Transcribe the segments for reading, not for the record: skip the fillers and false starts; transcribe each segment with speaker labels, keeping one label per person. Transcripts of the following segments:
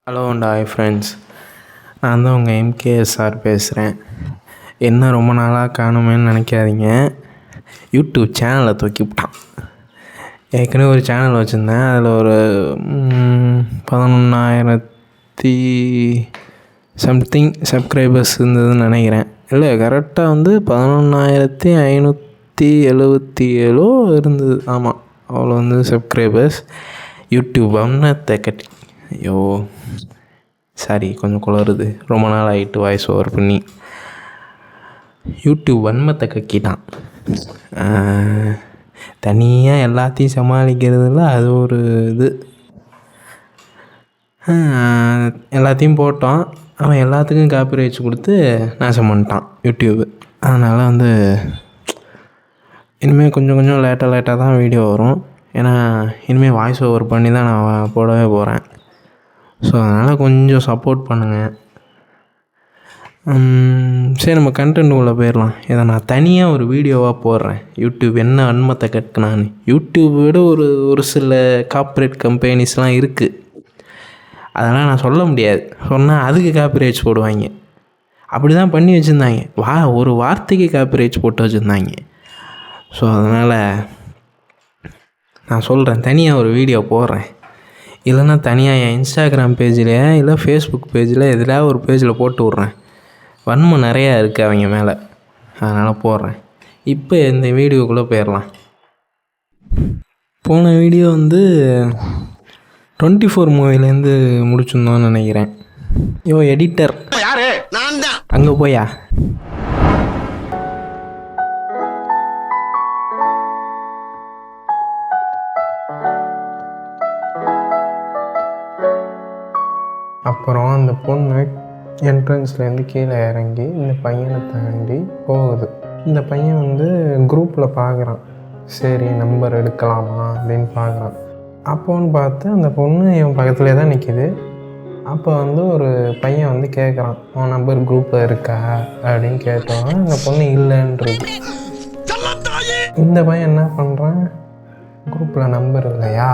Speaker 1: Hello and hi friends, நான் தான் உங்கள் எம்கேஎஸ்ஆர் பேசுகிறேன். என்ன ரொம்ப நாளாக காணுமேன்னு நினைக்காதீங்க. யூடியூப் சேனலை தூக்கிவிட்டான். ஏற்கனவே ஒரு சேனல் வச்சுருந்தேன். அதில் ஒரு 11,000 சம்திங் சப்ஸ்கிரைபர்ஸ் இருந்ததுன்னு நினைக்கிறேன். இல்லை, கரெக்டாக 11,577 இருந்தது. ஆமாம், அவ்வளோ சப்ஸ்கிரைபர்ஸ். யூடியூப் வம்னத்தை கட்டி ஐயோ சாரி, கொஞ்சம் குளருது. ரொம்ப நாள் ஆகிட்டு வாய்ஸ் ஓவர் பண்ணி. யூடியூப் வன்மத்தை கக்கிட்டான். தனியாக எல்லாத்தையும் சமாளிக்கிறதுல அது ஒரு இது. எல்லாத்தையும் போட்டோம், அவன் எல்லாத்துக்கும் காப்பி ரைட்ஸ் கொடுத்து நாசம் பண்ணிட்டான் யூடியூப்பு. அதனால் இனிமேல் கொஞ்சம் லேட்டாக தான் வீடியோ வரும். ஏன்னா இனிமேல் வாய்ஸ் ஓவர் பண்ணி தான் நான் போடவே போகிறேன். ஸோ அதனால் கொஞ்சம் சப்போர்ட் பண்ணுங்கள். சரி, நம்ம கண்டென்ட் உள்ள போயிடலாம். இதை நான் தனியாக ஒரு வீடியோவாக போடுறேன். யூடியூப் என்ன வன்மத்தை கட்டினான்னு. யூடியூப் விட ஒரு சில கார்ப்பரேட் கம்பெனிஸ்லாம் இருக்குது. அதெல்லாம் நான் சொல்ல முடியாது. சொன்னால் அதுக்கு காப்பி ரைட்ஸ் போடுவாங்க. அப்படி தான் பண்ணி வச்சுருந்தாங்க. ஒரு வார்த்தைக்கு காப்பி ரைட்ஸ் போட்டு வச்சுருந்தாங்க. ஸோ அதனால் நான் சொல்கிறேன், தனியாக ஒரு வீடியோ போடுறேன். இல்லைன்னா தனியாக என் இன்ஸ்டாகிராம் பேஜில் இல்லை ஃபேஸ்புக் பேஜில் எதில் ஒரு பேஜில் போட்டு விட்றேன். வன்மம் நிறையா இருக்குது அவங்க மேலே, அதனால் போடுறேன். இப்போ இந்த வீடியோக்குள்ளே போயிடலாம். போன வீடியோ 24 மூவிலேருந்து முடிச்சிருந்தோன்னு நினைக்கிறேன். எடிட்டர் யாரு? நான் தான். அங்கே போயா? அப்புறம் அந்த பொண்ணு என்ட்ரன்ஸ்லேருந்து கீழே இறங்கி இந்த பையனை தாண்டி போகுது. இந்த பையன் குரூப்பில் பார்க்குறான். சரி, நம்பர் எடுக்கலாமா அப்படின்னு பார்க்குறான். அப்போன்னு பார்த்து அந்த பொண்ணு இவன் பக்கத்துலேயே தான் நிற்கிது. அப்போ ஒரு பையன் கேட்குறான், உன் நம்பர் குரூப்பில் இருக்கா அப்படின்னு கேட்டோன்னா அந்த பொண்ணு இல்லைன்றது. இந்த பையன் என்ன பண்ணுறான், குரூப்பில் நம்பர் இல்லையா,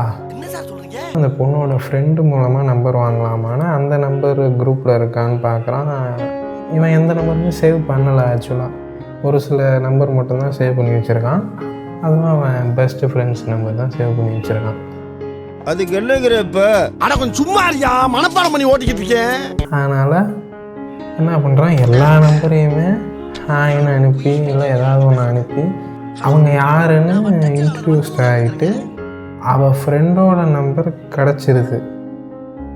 Speaker 1: அந்த பொண்ணோட ஃப்ரெண்டு மூலமாக நம்பர் வாங்கலாமான்னு அந்த நம்பர் குரூப்பில் இருக்கான்னு பார்க்குறான். இவன் எந்த நம்பருமே சேவ் பண்ணலை. ஆக்சுவலாக ஒரு சில நம்பர் மட்டும்தான் சேவ் பண்ணி வச்சுருக்கான். அதுவும் அவன் பெஸ்ட்டு ஃப்ரெண்ட்ஸ் நம்பர் தான் சேவ் பண்ணி வச்சுருக்கான்.
Speaker 2: அதுக்கு என்னங்கிறப்ப ஆனால் கொஞ்சம் சும்மா இருக்கியா, மனப்பாடம் பண்ணி ஓட்டிக்கிட்டு இருக்கேன்.
Speaker 1: அதனால் என்ன பண்ணுறான், எல்லா நம்பரையுமே ஹாய்னு அனுப்பி இல்லை ஏதாவது ஒன்று அனுப்பி அவங்க யாருன்னு இன்ட்ரடியூஸ்ட் ஆகிட்டு அவள் ஃப்ரெண்டோட நம்பர் கிடச்சிருது.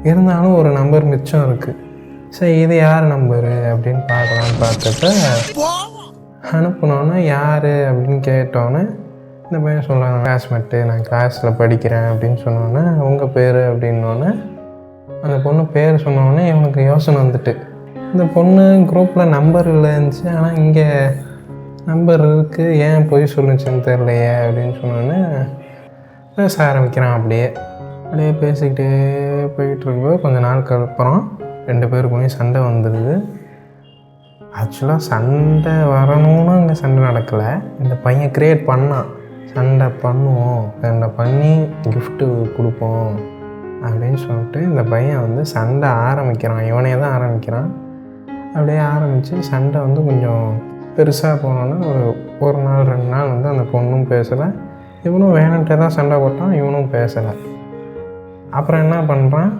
Speaker 1: இருந்தாலும் ஒரு நம்பர் மிச்சம் இருக்குது. சரி, இது யார் நம்பரு அப்படின்னு பார்க்கலான்னு பார்த்தப்ப அனுப்பினோன்னே யார் அப்படின்னு கேட்டோன்னே இந்த பையன் சொல்கிறாங்க, கிளாஸ்மேட்டு, நான் கிளாஸில் படிக்கிறேன் அப்படின்னு சொன்னோன்னே உங்கள் பேர் அப்படின்னோடனே அந்த பொண்ணு பேர் சொன்னோடனே இவனுக்கு யோசனை வந்துட்டு, இந்த பொண்ணு குரூப்பில் நம்பர் இல்லைன்னுச்சு, ஆனால் இங்கே நம்பர் இருக்குது, ஏன் பொய் சொல்லுச்சுன்னு தெரியலையே அப்படின்னு சொன்னோன்னே பேச ஆரம்பிக்கிறான். அப்படியே பேசிக்கிட்டே போயிட்டுருக்கும்போது கொஞ்சம் நாட்கள் அப்புறம் 2 பேருக்குமே சண்டை வந்துடுது. ஆக்சுவலாக சண்டை வரணும்னு அங்கே சண்டை நடக்கலை. இந்த பையன் க்ரியேட் பண்ணான், சண்டை பண்ணுவோம், சண்டை பண்ணி கிஃப்ட்டு கொடுப்போம் அப்படின்னு சொல்லிட்டு இந்த பையன் சண்டை ஆரம்பிக்கிறான். இவனே தான் ஆரம்பிக்கிறான். அப்படியே ஆரம்பித்து சண்டை கொஞ்சம் பெருசாக போனோன்னா ஒரு நாள் 2 நாள் அந்த பொண்ணும் பேசலை, இவனும் வேணுன்ட்டே தான் சண்டை போட்டான், இவனும் பேசலை. அப்புறம் என்ன பண்ணுறான்,